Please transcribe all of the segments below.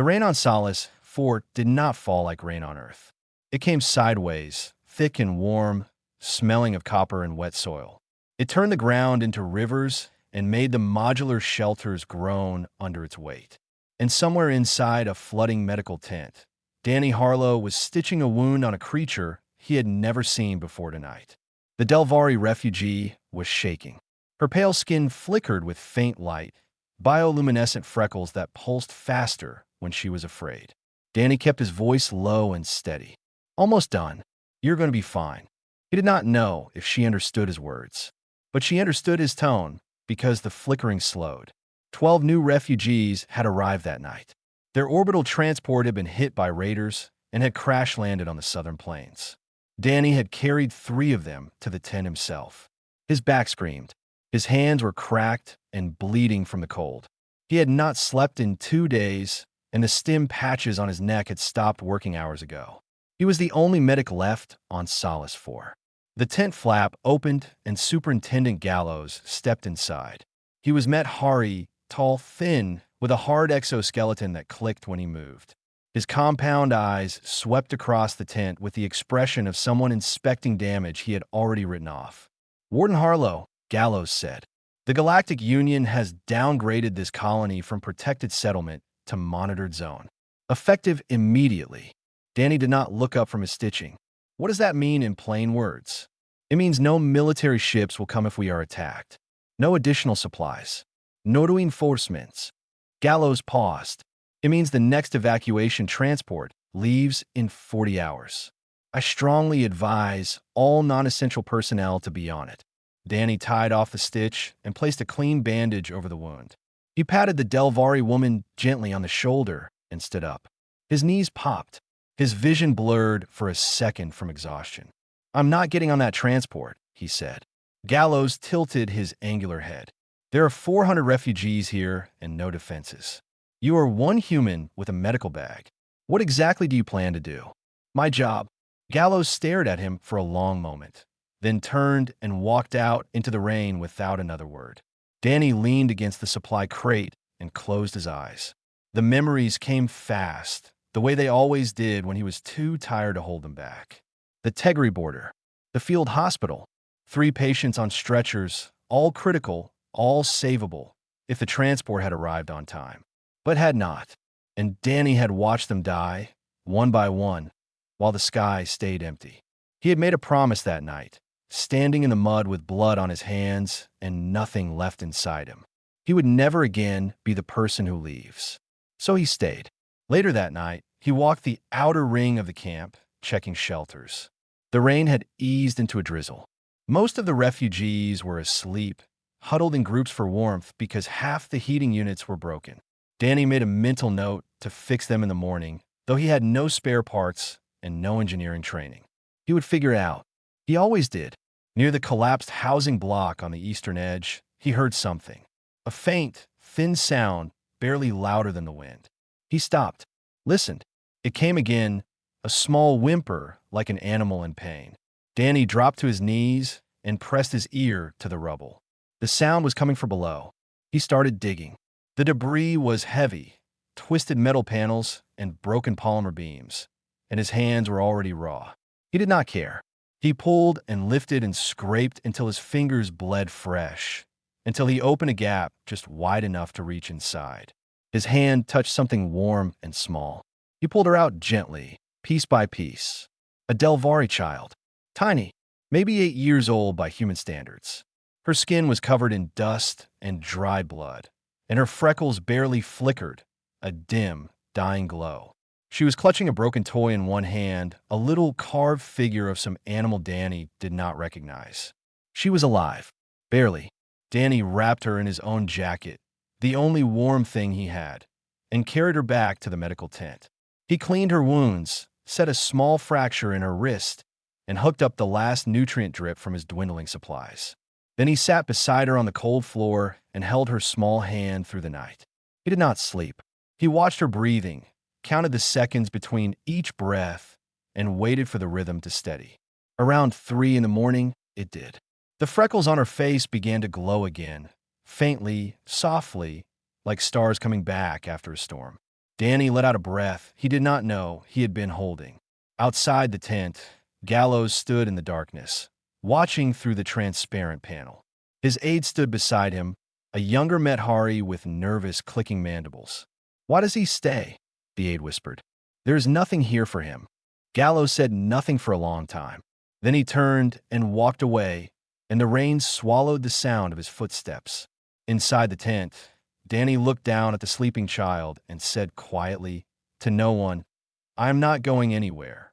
The rain on Solace 4 did not fall like rain on Earth. It came sideways, thick and warm, smelling of copper and wet soil. It turned the ground into rivers and made the modular shelters groan under its weight. And somewhere inside a flooding medical tent, Danny Harlow was stitching a wound on a creature he had never seen before tonight. The Delvari refugee was shaking. Her pale skin flickered with faint light, bioluminescent freckles that pulsed faster when she was afraid. Danny kept his voice low and steady. "Almost done. You're going to be fine." He did not know if she understood his words, but she understood his tone because the flickering slowed. 12 new refugees had arrived that night. Their orbital transport had been hit by raiders and had crash-landed on the southern plains. Danny had carried 3 of them to the tent himself. His back screamed. His hands were cracked and bleeding from the cold. He had not slept in 2 days, and the stim patches on his neck had stopped working hours ago. He was the only medic left on Solace 4. The tent flap opened, and Superintendent Gallows stepped inside. He was met Hari, tall, thin, with a hard exoskeleton that clicked when he moved. His compound eyes swept across the tent with the expression of someone inspecting damage he had already written off. "Warden Harlow," Gallows said, "the Galactic Union has downgraded this colony from protected settlement to monitored zone. Effective immediately." Danny did not look up from his stitching. "What does that mean in plain words?" "It means no military ships will come if we are attacked. No additional supplies. No reinforcements." Gallows paused. "It means the next evacuation transport leaves in 40 hours. I strongly advise all non-essential personnel to be on it." Danny tied off the stitch and placed a clean bandage over the wound. He patted the Delvari woman gently on the shoulder and stood up. His knees popped. His vision blurred for a second from exhaustion. "I'm not getting on that transport," he said. Gallows tilted his angular head. "There are 400 refugees here and no defenses. You are one human with a medical bag. What exactly do you plan to do?" "My job." Gallows stared at him for a long moment, then turned and walked out into the rain without another word. Danny leaned against the supply crate and closed his eyes. The memories came fast, the way they always did when he was too tired to hold them back. The Tegri border, the field hospital, 3 patients on stretchers, all critical, all savable, if the transport had arrived on time, but had not. And Danny had watched them die, one by one, while the sky stayed empty. He had made a promise that night, standing in the mud with blood on his hands and nothing left inside him. He would never again be the person who leaves. So he stayed. Later that night, he walked the outer ring of the camp, checking shelters. The rain had eased into a drizzle. Most of the refugees were asleep, huddled in groups for warmth because half the heating units were broken. Danny made a mental note to fix them in the morning, though he had no spare parts and no engineering training. He would figure it out. He always did. Near the collapsed housing block on the eastern edge, he heard something. A faint, thin sound, barely louder than the wind. He stopped, listened. It came again, a small whimper like an animal in pain. Danny dropped to his knees and pressed his ear to the rubble. The sound was coming from below. He started digging. The debris was heavy, twisted metal panels and broken polymer beams, and his hands were already raw. He did not care. He pulled and lifted and scraped until his fingers bled fresh, until he opened a gap just wide enough to reach inside. His hand touched something warm and small. He pulled her out gently, piece by piece. A Delvari child. Tiny, maybe 8 years old by human standards. Her skin was covered in dust and dry blood, and her freckles barely flickered, a dim, dying glow. She was clutching a broken toy in one hand, a little carved figure of some animal Danny did not recognize. She was alive. Barely. Danny wrapped her in his own jacket, the only warm thing he had, and carried her back to the medical tent. He cleaned her wounds, set a small fracture in her wrist, and hooked up the last nutrient drip from his dwindling supplies. Then he sat beside her on the cold floor and held her small hand through the night. He did not sleep. He watched her breathing, counted the seconds between each breath, and waited for the rhythm to steady. Around 3 in the morning, it did. The freckles on her face began to glow again, faintly, softly, like stars coming back after a storm. Danny let out a breath he did not know he had been holding. Outside the tent, Gallows stood in the darkness, watching through the transparent panel. His aide stood beside him, a younger Methari with nervous, clicking mandibles. "Why does he stay?" the aide whispered. "There is nothing here for him." Gallows said nothing for a long time. Then he turned and walked away, and the rain swallowed the sound of his footsteps. Inside the tent, Danny looked down at the sleeping child and said quietly, to no one, "I am not going anywhere."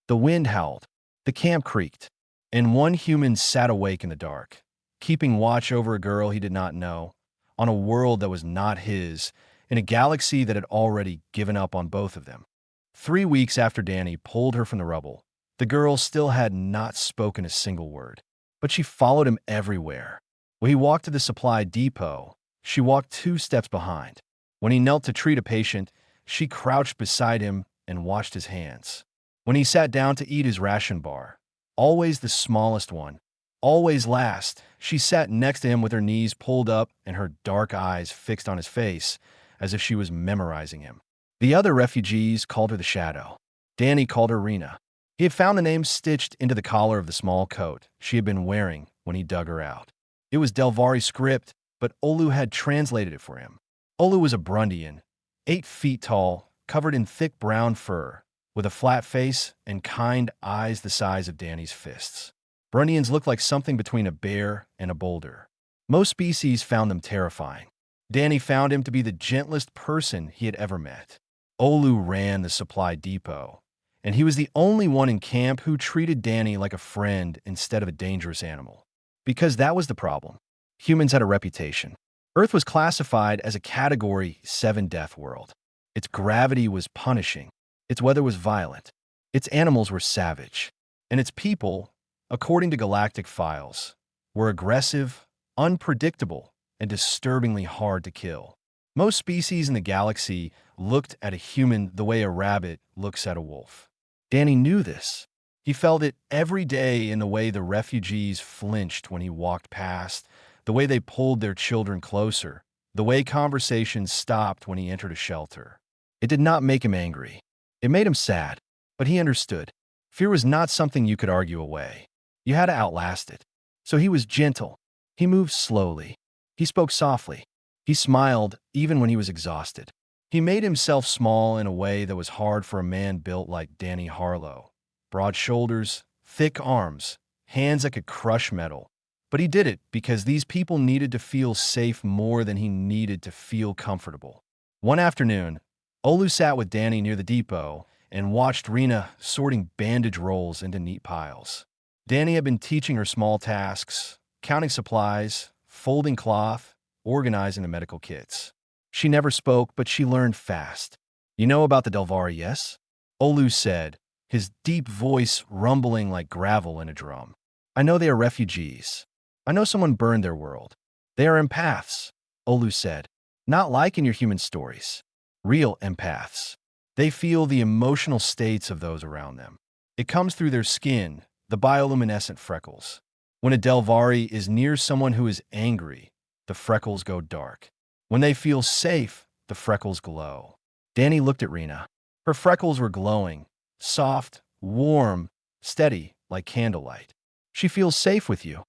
The wind howled, the camp creaked, and one human sat awake in the dark, keeping watch over a girl he did not know, on a world that was not his, in a galaxy that had already given up on both of them. 3 weeks after Danny pulled her from the rubble, the girl still had not spoken a single word, but she followed him everywhere. When he walked to the supply depot, she walked 2 steps behind. When he knelt to treat a patient, she crouched beside him and washed his hands. When he sat down to eat his ration bar, always the smallest one, always last, she sat next to him with her knees pulled up and her dark eyes fixed on his face, as if she was memorizing him. The other refugees called her the Shadow. Danny called her Rena. He had found the name stitched into the collar of the small coat she had been wearing when he dug her out. It was Delvari script, but Olu had translated it for him. Olu was a Brundian, 8 feet tall, covered in thick brown fur, with a flat face and kind eyes the size of Danny's fists. Brundians looked like something between a bear and a boulder. Most species found them terrifying. Danny found him to be the gentlest person he had ever met. Olu ran the supply depot, and he was the only one in camp who treated Danny like a friend instead of a dangerous animal. Because that was the problem. Humans had a reputation. Earth was classified as a Category 7 death world. Its gravity was punishing. Its weather was violent. Its animals were savage. And its people, according to galactic files, were aggressive, unpredictable, and disturbingly hard to kill. Most species in the galaxy looked at a human the way a rabbit looks at a wolf. Danny knew this. He felt it every day in the way the refugees flinched when he walked past, the way they pulled their children closer, the way conversations stopped when he entered a shelter. It did not make him angry. It made him sad, but he understood. Fear was not something you could argue away. You had to outlast it. So he was gentle. He moved slowly. He spoke softly. He smiled even when he was exhausted. He made himself small in a way that was hard for a man built like Danny Harlow. Broad shoulders, thick arms, hands that could crush metal. But he did it because these people needed to feel safe more than he needed to feel comfortable. One afternoon, Olu sat with Danny near the depot and watched Rena sorting bandage rolls into neat piles. Danny had been teaching her small tasks, counting supplies, folding cloth, organizing the medical kits. She never spoke, but she learned fast. "You know about the Delvari, yes?" Olu said, his deep voice rumbling like gravel in a drum. "I know they are refugees. I know someone burned their world. They are empaths," Olu said. "Not like in your human stories. Real empaths. They feel the emotional states of those around them. It comes through their skin, the bioluminescent freckles. When a Delvari is near someone who is angry, the freckles go dark. When they feel safe, the freckles glow." Danny looked at Rena. Her freckles were glowing, soft, warm, steady, like candlelight. "She feels safe with you,"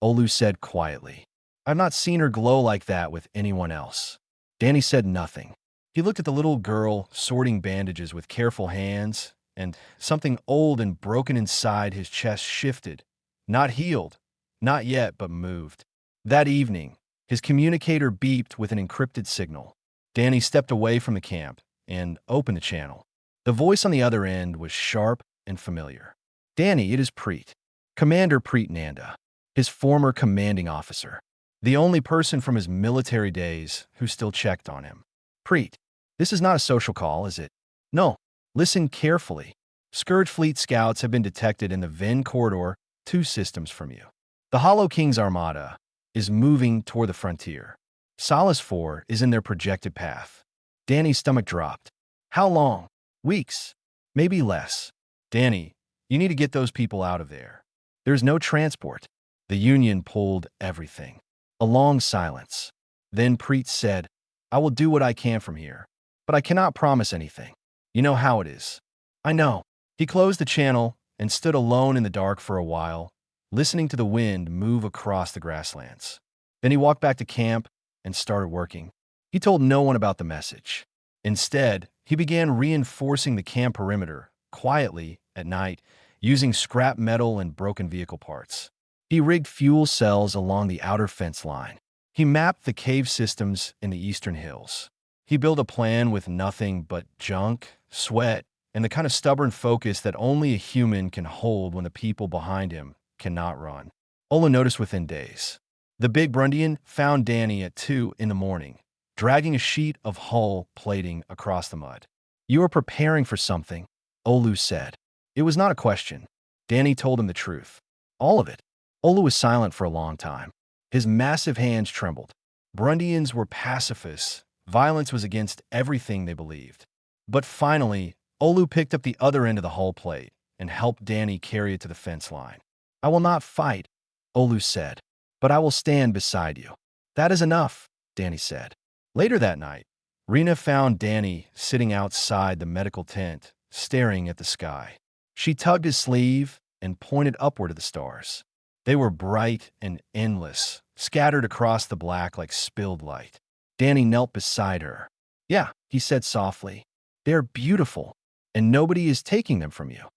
Olu said quietly. "I've not seen her glow like that with anyone else." Danny said nothing. He looked at the little girl sorting bandages with careful hands, and something old and broken inside his chest shifted. Not healed, not yet, but moved. That evening, his communicator beeped with an encrypted signal. Danny stepped away from the camp and opened the channel. The voice on the other end was sharp and familiar. "Danny, it is Preet. Commander Preet Nanda, his former commanding officer. The only person from his military days who still checked on him. Preet, this is not a social call, is it? No. Listen carefully. Scourge Fleet scouts have been detected in the Ven corridor 2 systems from you. The Hollow King's armada is moving toward the frontier. Solace 4 is in their projected path." Danny's stomach dropped. "How long? Weeks? Maybe less. Danny, you need to get those people out of there. There's no transport." The Union pulled everything. A long silence. Then Preet said, "I will do what I can from here. but I cannot promise anything. You know how it is. I know. He closed the channel and stood alone in the dark for a while, listening to the wind move across the grasslands. Then he walked back to camp and started working. He told no one about the message. Instead, he began reinforcing the camp perimeter, quietly, at night, using scrap metal and broken vehicle parts. He rigged fuel cells along the outer fence line. He mapped the cave systems in the eastern hills. He built a plan with nothing but junk, sweat, and the kind of stubborn focus that only a human can hold when the people behind him cannot run. Ola noticed within days. The big Brundian found Danny at 2 in the morning, dragging a sheet of hull plating across the mud. "You are preparing for something," Olu said. It was not a question. Danny told him the truth. All of it. Olu was silent for a long time. His massive hands trembled. Brundians were pacifists. Violence was against everything they believed. But finally, Olu picked up the other end of the hull plate and helped Danny carry it to the fence line. "I will not fight," Olu said, "but I will stand beside you." "That is enough," Danny said. Later that night, Rena found Danny sitting outside the medical tent, staring at the sky. She tugged his sleeve and pointed upward at the stars. They were bright and endless, scattered across the black like spilled light. Danny knelt beside her. "Yeah," he said softly, "they're beautiful, and nobody is taking them from you."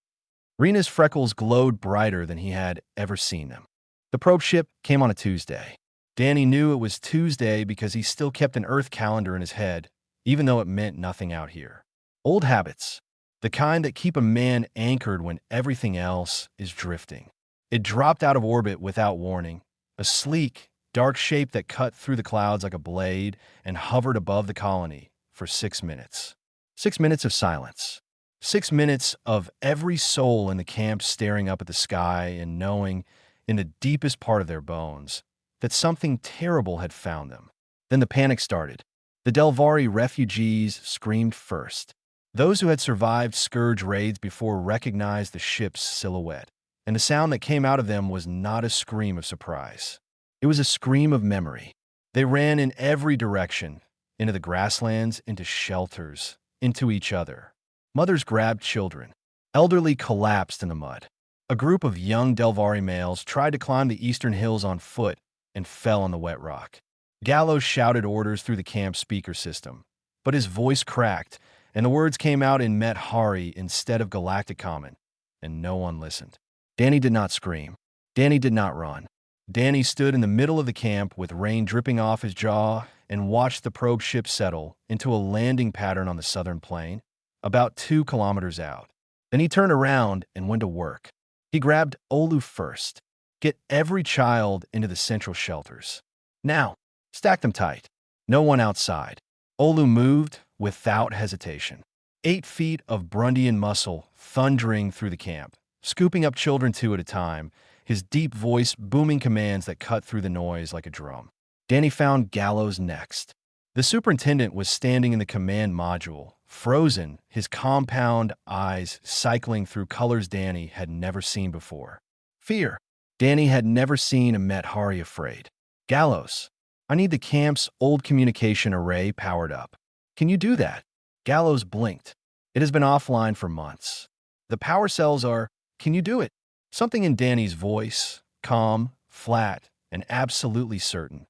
Rena's freckles glowed brighter than he had ever seen them. The probe ship came on a Tuesday. Danny knew it was Tuesday because he still kept an Earth calendar in his head, even though it meant nothing out here. Old habits, the kind that keep a man anchored when everything else is drifting. It dropped out of orbit without warning, a sleek, dark shape that cut through the clouds like a blade and hovered above the colony for 6 minutes. 6 minutes of silence. 6 minutes of every soul in the camp staring up at the sky and knowing, in the deepest part of their bones, that something terrible had found them. Then the panic started. The Delvari refugees screamed first. Those who had survived Scourge raids before recognized the ship's silhouette, and the sound that came out of them was not a scream of surprise. It was a scream of memory. They ran in every direction, into the grasslands, into shelters, into each other. Mothers grabbed children. Elderly collapsed in the mud. A group of young Delvari males tried to climb the eastern hills on foot and fell on the wet rock. Gallows shouted orders through the camp speaker system, but his voice cracked, and the words came out in Met-Hari instead of Galactic Common, and no one listened. Danny did not scream. Danny did not run. Danny stood in the middle of the camp with rain dripping off his jaw and watched the probe ship settle into a landing pattern on the southern plain, about 2 kilometers out. Then he turned around and went to work. He grabbed Olu first. "Get every child into the central shelters. Now, stack them tight. No one outside." Olu moved without hesitation. 8 feet of Brundian muscle thundering through the camp, scooping up children 2 at a time, his deep voice booming commands that cut through the noise like a drum. Danny found Gallows next. The superintendent was standing in the command module, frozen, his compound eyes cycling through colors Danny had never seen before. Fear. Danny had never seen a Met-Hari afraid. "Gallows, I need the camp's old communication array powered up. Can you do that?" Gallows blinked. "It has been offline for months. The power cells are... Can you do it?" Something in Danny's voice, calm, flat, and absolutely certain,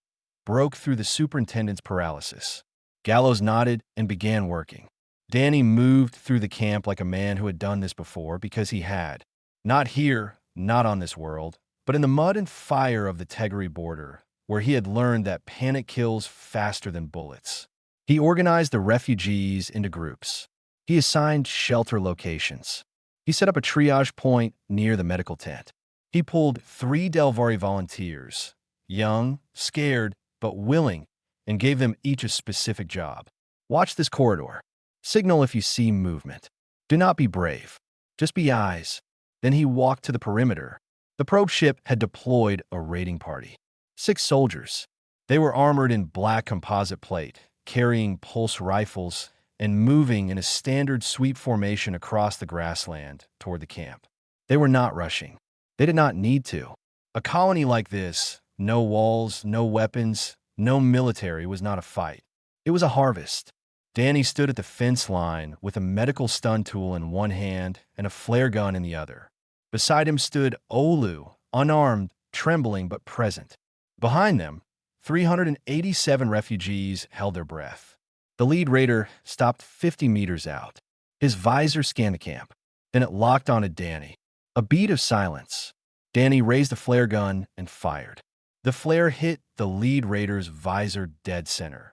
broke through the superintendent's paralysis. Gallows nodded and began working. Danny moved through the camp like a man who had done this before because he had. Not here, not on this world, but in the mud and fire of the Tegri border, where he had learned that panic kills faster than bullets. He organized the refugees into groups. He assigned shelter locations. He set up a triage point near the medical tent. He pulled 3 Delvari volunteers, young, scared, but willing, and gave them each a specific job. "Watch this corridor. Signal if you see movement. Do not be brave. Just be eyes." Then he walked to the perimeter. The probe ship had deployed a raiding party. 6 soldiers. They were armored in black composite plate, carrying pulse rifles, and moving in a standard sweep formation across the grassland toward the camp. They were not rushing. They did not need to. A colony like this, no walls, no weapons, no military, was not a fight. It was a harvest. Danny stood at the fence line with a medical stun tool in one hand and a flare gun in the other. Beside him stood Olu, unarmed, trembling but present. Behind them, 387 refugees held their breath. The lead raider stopped 50 meters out. His visor scanned the camp. Then it locked onto Danny. A beat of silence. Danny raised the flare gun and fired. The flare hit the lead raider's visor dead center.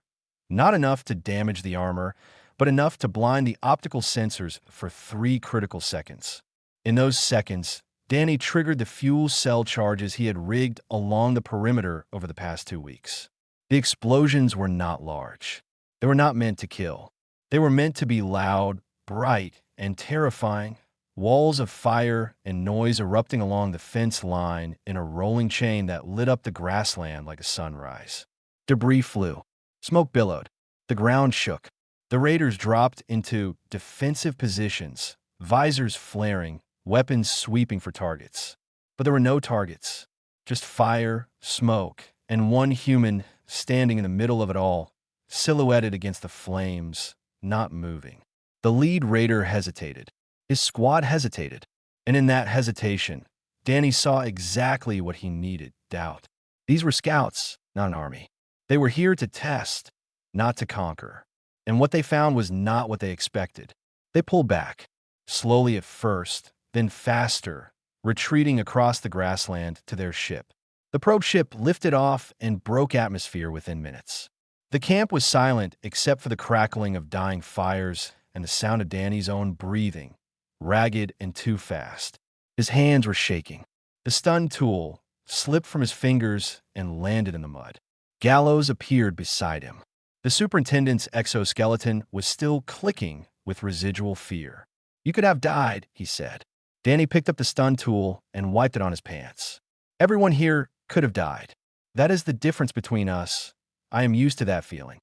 Not enough to damage the armor, but enough to blind the optical sensors for 3 critical seconds. In those seconds, Danny triggered the fuel cell charges he had rigged along the perimeter over the past 2 weeks. The explosions were not large. They were not meant to kill. They were meant to be loud, bright, and terrifying. Walls of fire and noise erupting along the fence line in a rolling chain that lit up the grassland like a sunrise. Debris flew. Smoke billowed. The ground shook. The raiders dropped into defensive positions, visors flaring, weapons sweeping for targets. But there were no targets. Just fire, smoke, and one human standing in the middle of it all, silhouetted against the flames, not moving. The lead raider hesitated. His squad hesitated. And in that hesitation, Danny saw exactly what he needed: doubt. These were scouts, not an army. They were here to test, not to conquer. And what they found was not what they expected. They pulled back, slowly at first, then faster, retreating across the grassland to their ship. The probe ship lifted off and broke atmosphere within minutes. The camp was silent except for the crackling of dying fires and the sound of Danny's own breathing, ragged and too fast. His hands were shaking. The stun tool slipped from his fingers and landed in the mud. Gallows appeared beside him. The superintendent's exoskeleton was still clicking with residual fear. "You could have died," he said. Danny picked up the stun tool and wiped it on his pants. "Everyone here could have died. That is the difference between us. I am used to that feeling."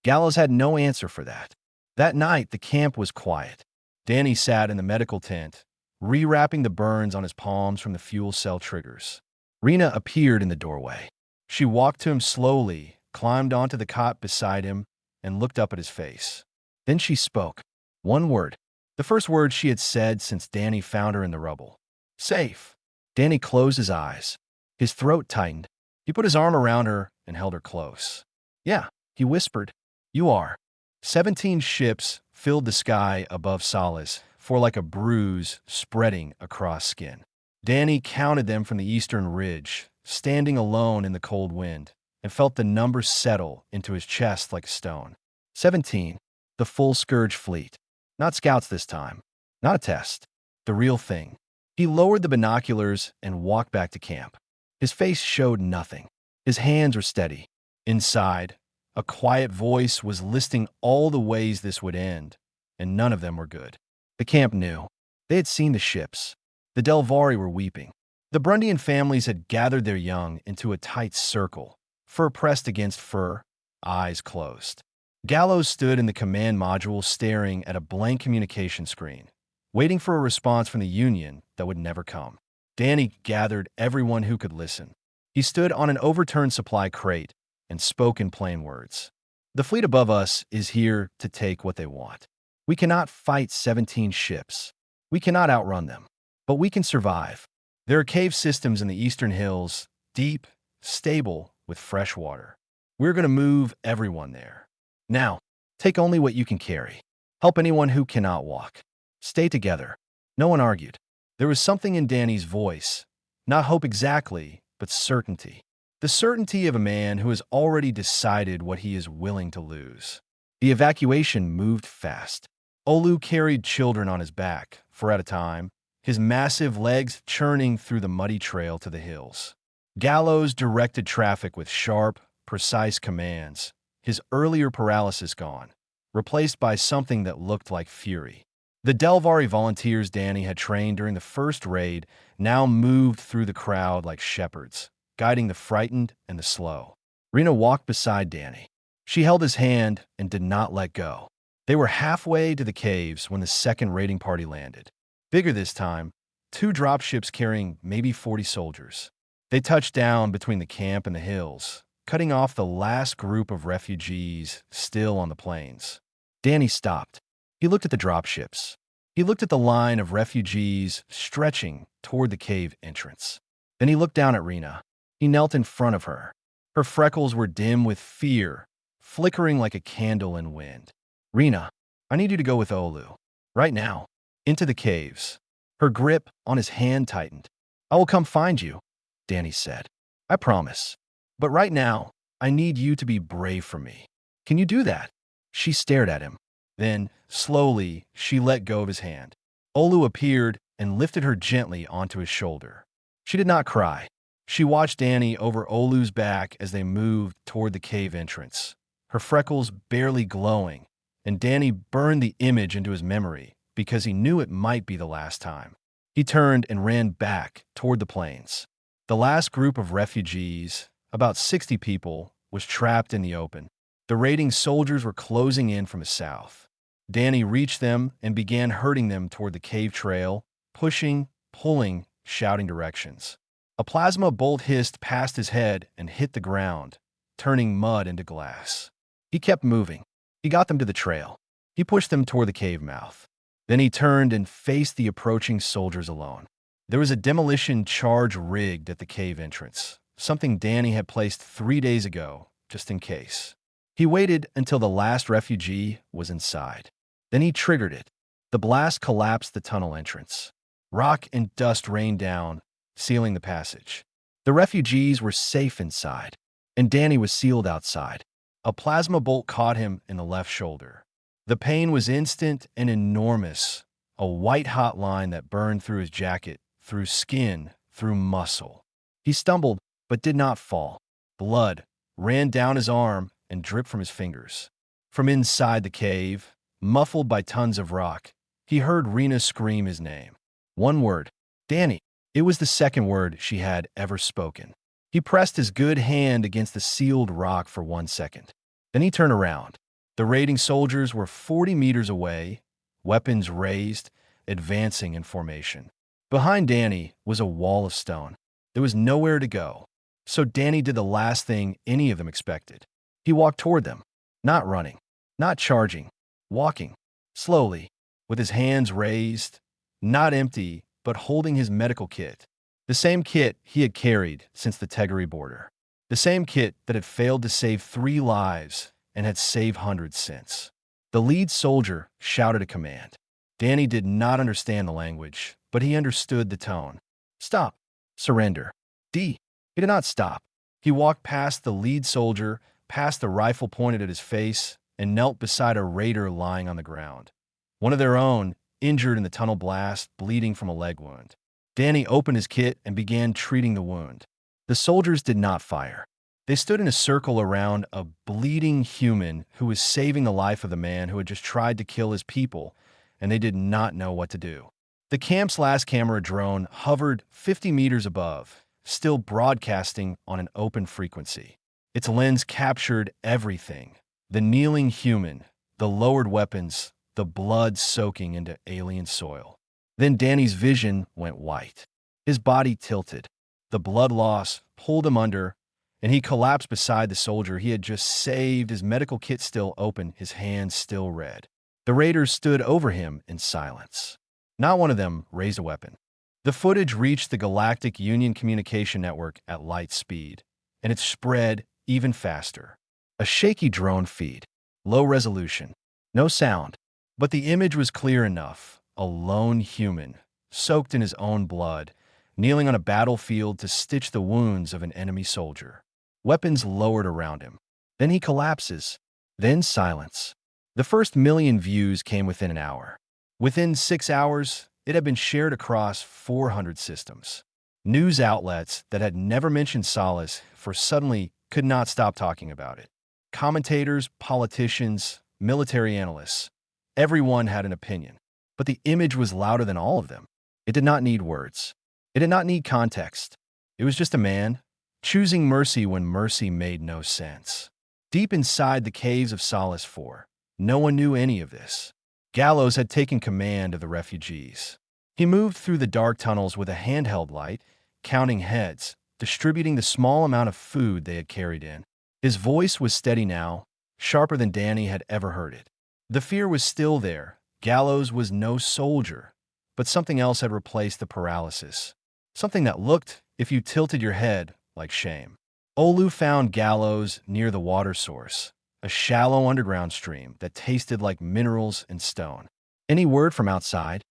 Gallows had no answer for that. That night, the camp was quiet. Danny sat in the medical tent, rewrapping the burns on his palms from the fuel cell triggers. Rena appeared in the doorway. She walked to him slowly, climbed onto the cot beside him, and looked up at his face. Then she spoke. One word. The first word she had said since Danny found her in the rubble. "Safe." Danny closed his eyes. His throat tightened. He put his arm around her and held her close. "Yeah," he whispered. "You are." 17 ships filled the sky above Solace, for like a bruise spreading across skin. Danny counted them from the eastern ridge, standing alone in the cold wind, and felt the number settle into his chest like a stone. 17. The full Scourge fleet. Not scouts this time. Not a test. The real thing. He lowered the binoculars and walked back to camp. His face showed nothing. His hands were steady. Inside, a quiet voice was listing all the ways this would end, and none of them were good. The camp knew. They had seen the ships. The Delvari were weeping. The Brundian families had gathered their young into a tight circle, fur pressed against fur, eyes closed. Gallows stood in the command module staring at a blank communication screen, waiting for a response from the Union that would never come. Danny gathered everyone who could listen. He stood on an overturned supply crate and spoke in plain words. "The fleet above us is here to take what they want. We cannot fight 17 ships. We cannot outrun them. But we can survive. There are cave systems in the eastern hills, deep, stable, with fresh water. We're going to move everyone there. Now, take only what you can carry. Help anyone who cannot walk. Stay together." No one argued. There was something in Danny's voice, not hope exactly, but certainty. The certainty of a man who has already decided what he is willing to lose. The evacuation moved fast. Olu carried children on his back, 4 at a time, his massive legs churning through the muddy trail to the hills. Gallows directed traffic with sharp, precise commands, his earlier paralysis gone, replaced by something that looked like fury. The Delvari volunteers Danny had trained during the first raid now moved through the crowd like shepherds, guiding the frightened and the slow. Rena walked beside Danny. She held his hand and did not let go. They were halfway to the caves when the second raiding party landed. Bigger this time, 2 dropships carrying maybe 40 soldiers. They touched down between the camp and the hills, cutting off the last group of refugees still on the plains. Danny stopped. He looked at the dropships. He looked at the line of refugees stretching toward the cave entrance. Then he looked down at Rena. He knelt in front of her. Her freckles were dim with fear, flickering like a candle in wind. Rena, I need you to go with Olu. Right now. Into the caves. Her grip on his hand tightened. I will come find you, Danny said. I promise. But right now, I need you to be brave for me. Can you do that? She stared at him. Then, slowly, she let go of his hand. Olu appeared and lifted her gently onto his shoulder. She did not cry. She watched Danny over Olu's back as they moved toward the cave entrance, her freckles barely glowing, and Danny burned the image into his memory because he knew it might be the last time. He turned and ran back toward the plains. The last group of refugees, about 60 people, was trapped in the open. The raiding soldiers were closing in from the south. Danny reached them and began herding them toward the cave trail, pushing, pulling, shouting directions. A plasma bolt hissed past his head and hit the ground, turning mud into glass. He kept moving. He got them to the trail. He pushed them toward the cave mouth. Then he turned and faced the approaching soldiers alone. There was a demolition charge rigged at the cave entrance, something Danny had placed 3 days ago, just in case. He waited until the last refugee was inside. Then he triggered it. The blast collapsed the tunnel entrance. Rock and dust rained down, sealing the passage. The refugees were safe inside, and Danny was sealed outside. A plasma bolt caught him in the left shoulder. The pain was instant and enormous, a white-hot line that burned through his jacket, through skin, through muscle. He stumbled, but did not fall. Blood ran down his arm and dripped from his fingers. From inside the cave, muffled by tons of rock, he heard Rena scream his name. One word, Danny. It was the second word she had ever spoken. He pressed his good hand against the sealed rock for 1 second. Then he turned around. The raiding soldiers were 40 meters away, weapons raised, advancing in formation. Behind Danny was a wall of stone. There was nowhere to go. So Danny did the last thing any of them expected. He walked toward them, not running, not charging, walking, slowly, with his hands raised, not empty, but holding his medical kit. The same kit he had carried since the Tegari border. The same kit that had failed to save 3 lives and had saved hundreds since. The lead soldier shouted a command. Danny did not understand the language, but he understood the tone. Stop. Surrender. D. He did not stop. He walked past the lead soldier, past the rifle pointed at his face, and knelt beside a raider lying on the ground. One of their own, injured in the tunnel blast, bleeding from a leg wound. Danny opened his kit and began treating the wound. The soldiers did not fire. They stood in a circle around a bleeding human who was saving the life of the man who had just tried to kill his people, and they did not know what to do. The camp's last camera drone hovered 50 meters above, still broadcasting on an open frequency. Its lens captured everything: the kneeling human, the lowered weapons, the blood soaking into alien soil. Then Danny's vision went white. His body tilted. The blood loss pulled him under, and he collapsed beside the soldier he had just saved, his medical kit still open, his hands still red. The raiders stood over him in silence. Not one of them raised a weapon. The footage reached the Galactic Union communication network at light speed, and it spread even faster. A shaky drone feed, low resolution, no sound, but the image was clear enough. A lone human, soaked in his own blood, kneeling on a battlefield to stitch the wounds of an enemy soldier. Weapons lowered around him. Then he collapses. Then silence. The first 1,000,000 views came within an hour. Within 6 hours, it had been shared across 400 systems. News outlets that had never mentioned Solace for suddenly could not stop talking about it. Commentators, politicians, military analysts, everyone had an opinion. But the image was louder than all of them. It did not need words. It did not need context. It was just a man choosing mercy when mercy made no sense. Deep inside the caves of Solace 4, no one knew any of this. Gallows had taken command of the refugees. He moved through the dark tunnels with a handheld light, counting heads, distributing the small amount of food they had carried in. His voice was steady now, sharper than Danny had ever heard it. The fear was still there. Gallows was no soldier, but something else had replaced the paralysis. Something that looked, if you tilted your head, like shame. Olu found Gallows near the water source, a shallow underground stream that tasted like minerals and stone. Any word from outside?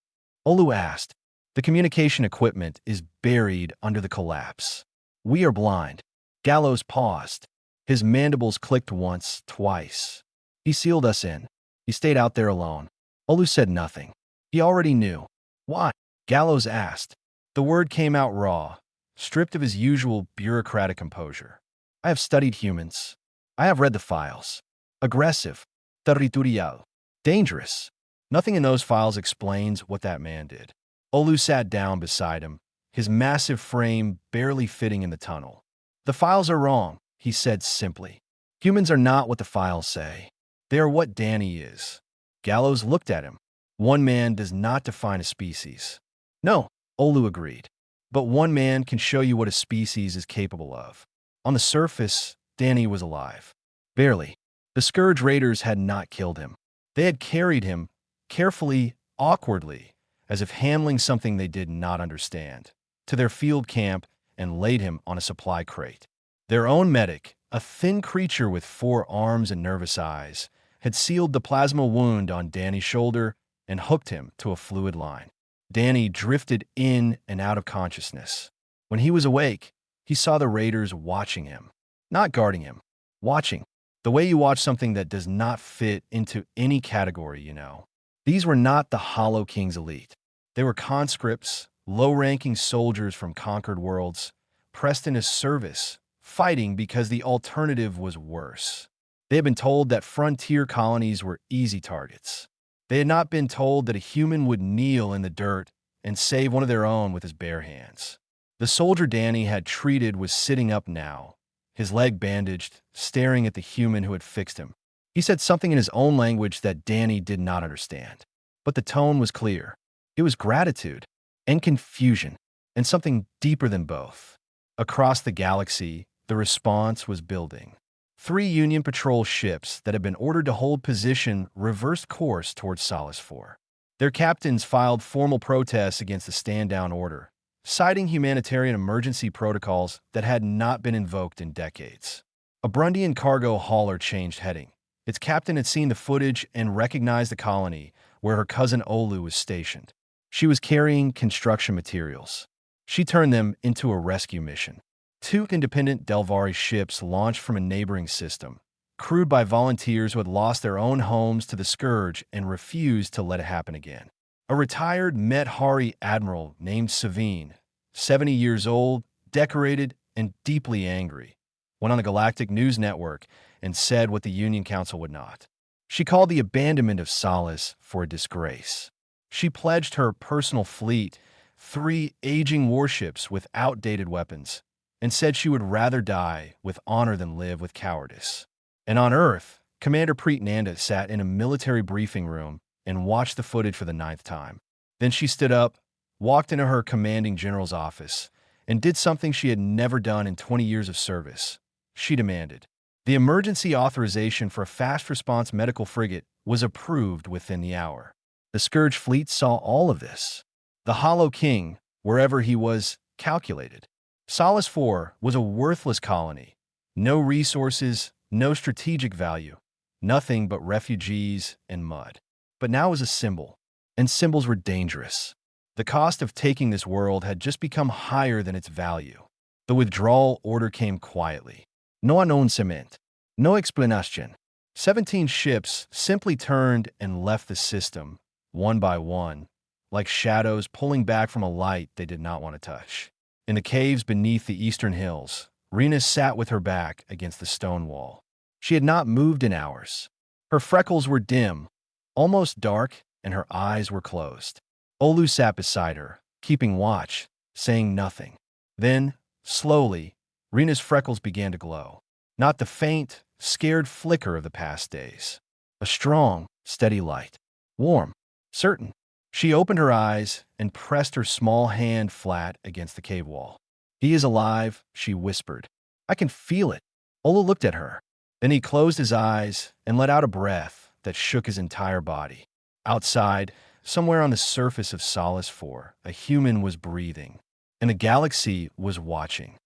Olu asked. The communication equipment is buried under the collapse. We are blind. Gallows paused. His mandibles clicked once, twice. He sealed us in. He stayed out there alone. Olu said nothing. He already knew. Why? Gallows asked. The word came out raw, stripped of his usual bureaucratic composure. I have studied humans. I have read the files. Aggressive. Territorial. Dangerous. Nothing in those files explains what that man did. Olu sat down beside him, his massive frame barely fitting in the tunnel. The files are wrong, he said simply. Humans are not what the files say. They are what Danny is. Gallows looked at him. One man does not define a species. No, Olu agreed. But one man can show you what a species is capable of. On the surface, Danny was alive. Barely. The Scourge Raiders had not killed him. They had carried him, carefully, awkwardly, as if handling something they did not understand, to their field camp and laid him on a supply crate. Their own medic, a thin creature with 4 arms and nervous eyes, had sealed the plasma wound on Danny's shoulder and hooked him to a fluid line. Danny drifted in and out of consciousness. When he was awake, he saw the Raiders watching him, not guarding him, watching, the way you watch something that does not fit into any category, you know. These were not the Hollow King's elite. They were conscripts, low-ranking soldiers from conquered worlds, pressed into service, fighting because the alternative was worse. They had been told that frontier colonies were easy targets. They had not been told that a human would kneel in the dirt and save one of their own with his bare hands. The soldier Danny had treated was sitting up now, his leg bandaged, staring at the human who had fixed him. He said something in his own language that Danny did not understand. But the tone was clear. It was gratitude and confusion, and something deeper than both. Across the galaxy, the response was building. 3 Union patrol ships that had been ordered to hold position reversed course towards Solace 4. Their captains filed formal protests against the stand-down order, citing humanitarian emergency protocols that had not been invoked in decades. A Brundian cargo hauler changed heading. Its captain had seen the footage and recognized the colony where her cousin Olu was stationed. She was carrying construction materials. She turned them into a rescue mission. 2 independent Delvari ships launched from a neighboring system, crewed by volunteers who had lost their own homes to the Scourge and refused to let it happen again. A retired Medhari admiral named Savine, 70 years old, decorated, and deeply angry, went on the Galactic News Network and said what the Union Council would not. She called the abandonment of Solace for a disgrace. She pledged her personal fleet, 3 aging warships with outdated weapons, and said she would rather die with honor than live with cowardice. And on Earth, Commander Preet Nanda sat in a military briefing room and watched the footage for the 9th time. Then she stood up, walked into her commanding general's office, and did something she had never done in 20 years of service. She demanded. The emergency authorization for a fast response medical frigate was approved within the hour. The Scourge fleet saw all of this. The Hollow King, wherever he was, calculated. Solace 4 was a worthless colony. No resources, no strategic value, nothing but refugees and mud. But now it was a symbol, and symbols were dangerous. The cost of taking this world had just become higher than its value. The withdrawal order came quietly. No announcement, no explanation. 17 ships simply turned and left the system, one by one, like shadows pulling back from a light they did not want to touch. In the caves beneath the eastern hills, Rena sat with her back against the stone wall. She had not moved in hours. Her freckles were dim, almost dark, and her eyes were closed. Olu sat beside her, keeping watch, saying nothing. Then, slowly, Rena's freckles began to glow. Not the faint, scared flicker of the past days. A strong, steady light. Warm, certain. She opened her eyes and pressed her small hand flat against the cave wall. He is alive, she whispered. I can feel it. Ola looked at her. Then he closed his eyes and let out a breath, that shook his entire body. Outside, somewhere on the surface of Solace 4, a human was breathing, and the galaxy was watching.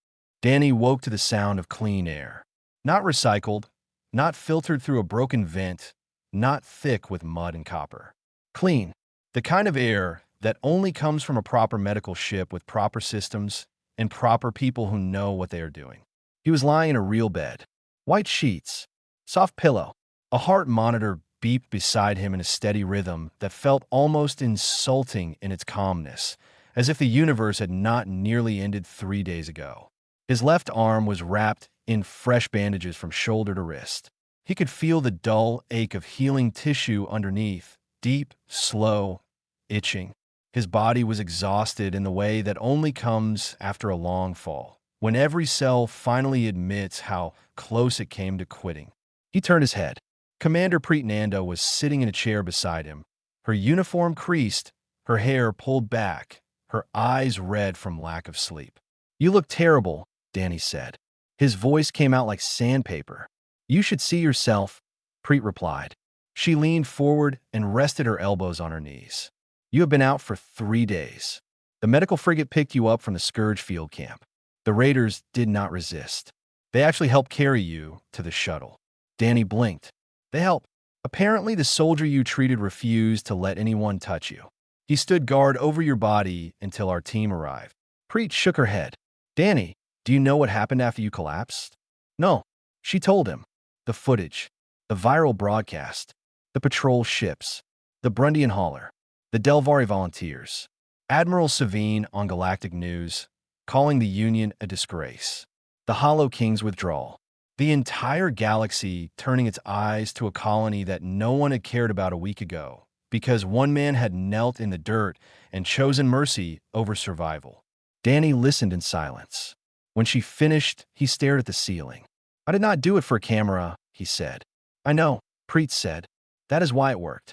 Danny woke to the sound of clean air. Not recycled, not filtered through a broken vent, not thick with mud and copper. Clean. The kind of air that only comes from a proper medical ship with proper systems and proper people who know what they are doing. He was lying in a real bed. White sheets, soft pillow. A heart monitor beeped beside him in a steady rhythm that felt almost insulting in its calmness, as if the universe had not nearly ended 3 days ago. His left arm was wrapped in fresh bandages from shoulder to wrist. He could feel the dull ache of healing tissue underneath, deep, slow, itching. His body was exhausted in the way that only comes after a long fall, when every cell finally admits how close it came to quitting. He turned his head. Commander Preet Nanda was sitting in a chair beside him, her uniform creased, her hair pulled back, her eyes red from lack of sleep. "You look terrible," Danny said. His voice came out like sandpaper. "You should see yourself," Preet replied. She leaned forward and rested her elbows on her knees. "You have been out for 3 days. The medical frigate picked you up from the Scourge field camp. The raiders did not resist. They actually helped carry you to the shuttle." Danny blinked. "They helped. Apparently the soldier you treated refused to let anyone touch you. He stood guard over your body until our team arrived." Preet shook her head. "Danny, do you know what happened after you collapsed?" "No." She told him. The footage, the viral broadcast, the patrol ships, the Brundian hauler, the Delvari volunteers, Admiral Savine on Galactic News, calling the Union a disgrace, the Hollow King's withdrawal, the entire galaxy turning its eyes to a colony that no one had cared about a week ago, because one man had knelt in the dirt and chosen mercy over survival. Danny listened in silence. When she finished, he stared at the ceiling. "I did not do it for a camera," he said. "I know," Preet said. "That is why it worked."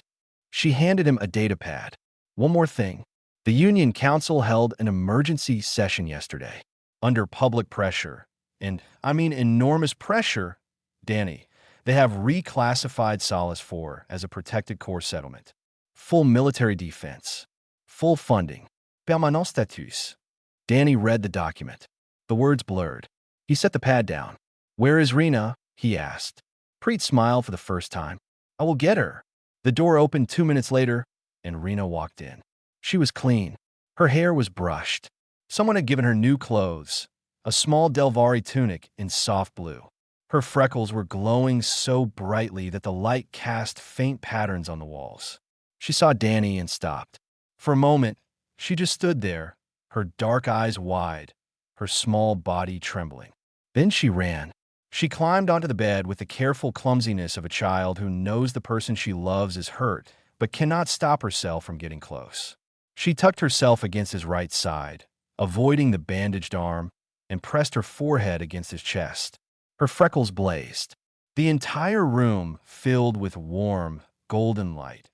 She handed him a data pad. "One more thing. The Union Council held an emergency session yesterday. Under public pressure, and I mean enormous pressure, Danny, they have reclassified Solace 4 as a protected core settlement. Full military defense. Full funding. Permanent status." Danny read the document. The words blurred. He set the pad down. "Where is Rena?" he asked. Preet smiled for the first time. "I will get her." The door opened 2 minutes later, and Rena walked in. She was clean. Her hair was brushed. Someone had given her new clothes, a small Delvari tunic in soft blue. Her freckles were glowing so brightly that the light cast faint patterns on the walls. She saw Danny and stopped. For a moment, she just stood there, her dark eyes wide, her small body trembling. Then she ran. She climbed onto the bed with the careful clumsiness of a child who knows the person she loves is hurt, but cannot stop herself from getting close. She tucked herself against his right side, avoiding the bandaged arm, and pressed her forehead against his chest. Her freckles blazed. The entire room filled with warm, golden light.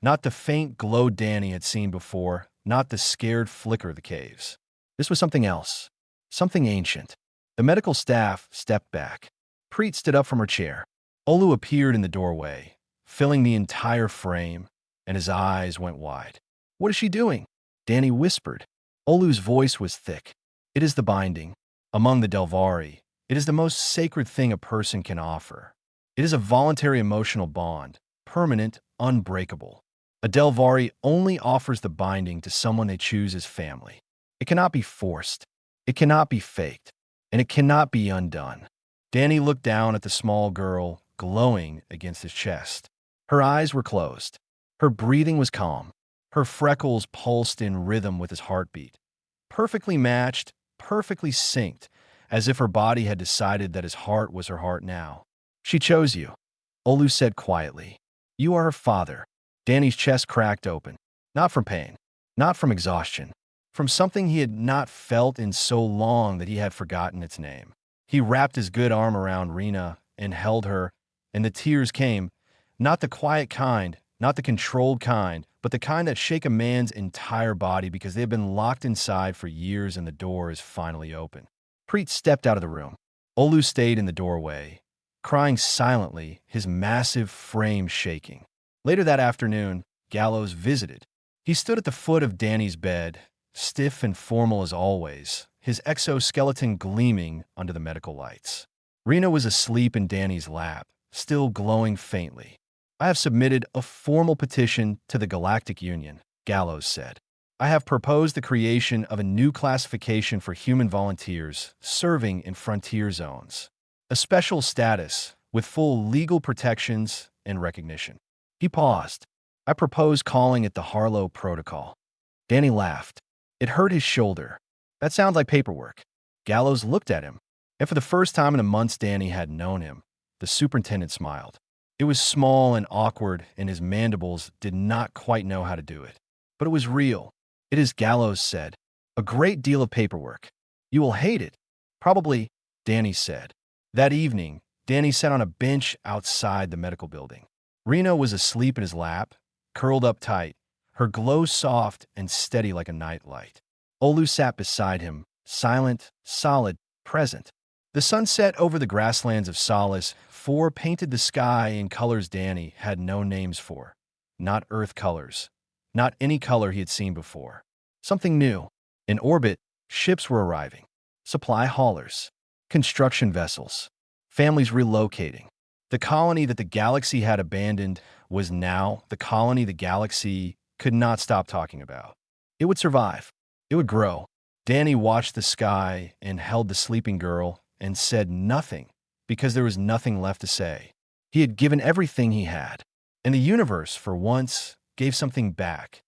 Not the faint glow Danny had seen before, not the scared flicker of the caves. This was something else, something ancient. The medical staff stepped back. Preet stood up from her chair. Olu appeared in the doorway, filling the entire frame, and his eyes went wide. "What is she doing?" Danny whispered. Olu's voice was thick. "It is the binding. Among the Delvari, it is the most sacred thing a person can offer. It is a voluntary emotional bond, permanent, unbreakable. A Delvari only offers the binding to someone they choose as family. It cannot be forced. It cannot be faked. And it cannot be undone." Danny looked down at the small girl, glowing against his chest. Her eyes were closed. Her breathing was calm. Her freckles pulsed in rhythm with his heartbeat. Perfectly matched, perfectly synced, as if her body had decided that his heart was her heart now. "She chose you," Olu said quietly. "You are her father." Danny's chest cracked open. Not from pain, not from exhaustion, from something he had not felt in so long that he had forgotten its name. He wrapped his good arm around Rena and held her, and the tears came, not the quiet kind, not the controlled kind, but the kind that shake a man's entire body because they have been locked inside for years and the door is finally open. Preet stepped out of the room. Olu stayed in the doorway, crying silently, his massive frame shaking. Later that afternoon, Gallows visited. He stood at the foot of Danny's bed, stiff and formal as always, his exoskeleton gleaming under the medical lights. Rena was asleep in Danny's lap, still glowing faintly. "I have submitted a formal petition to the Galactic Union," Gallows said. "I have proposed the creation of a new classification for human volunteers serving in frontier zones. A special status with full legal protections and recognition." He paused. "I propose calling it the Harlow Protocol." Danny laughed. It hurt his shoulder. "That sounds like paperwork." Gallows looked at him, and for the first time in the months Danny had known him, the superintendent smiled. It was small and awkward, and his mandibles did not quite know how to do it. But it was real. "It is," Gallows said. "A great deal of paperwork. You will hate it." "Probably," Danny said. That evening, Danny sat on a bench outside the medical building. Rena was asleep in his lap, curled up tight, her glow soft and steady like a nightlight. Olu sat beside him, silent, solid, present. The sun set over the grasslands of Solace, painted the sky in colors Danny had no names for. Not Earth colors. Not any color he had seen before. Something new. In orbit, ships were arriving. Supply haulers. Construction vessels. Families relocating. The colony that the galaxy had abandoned was now the colony the galaxy could not stop talking about. It would survive. It would grow. Danny watched the sky and held the sleeping girl and said nothing because there was nothing left to say. He had given everything he had, and the universe, for once, gave something back.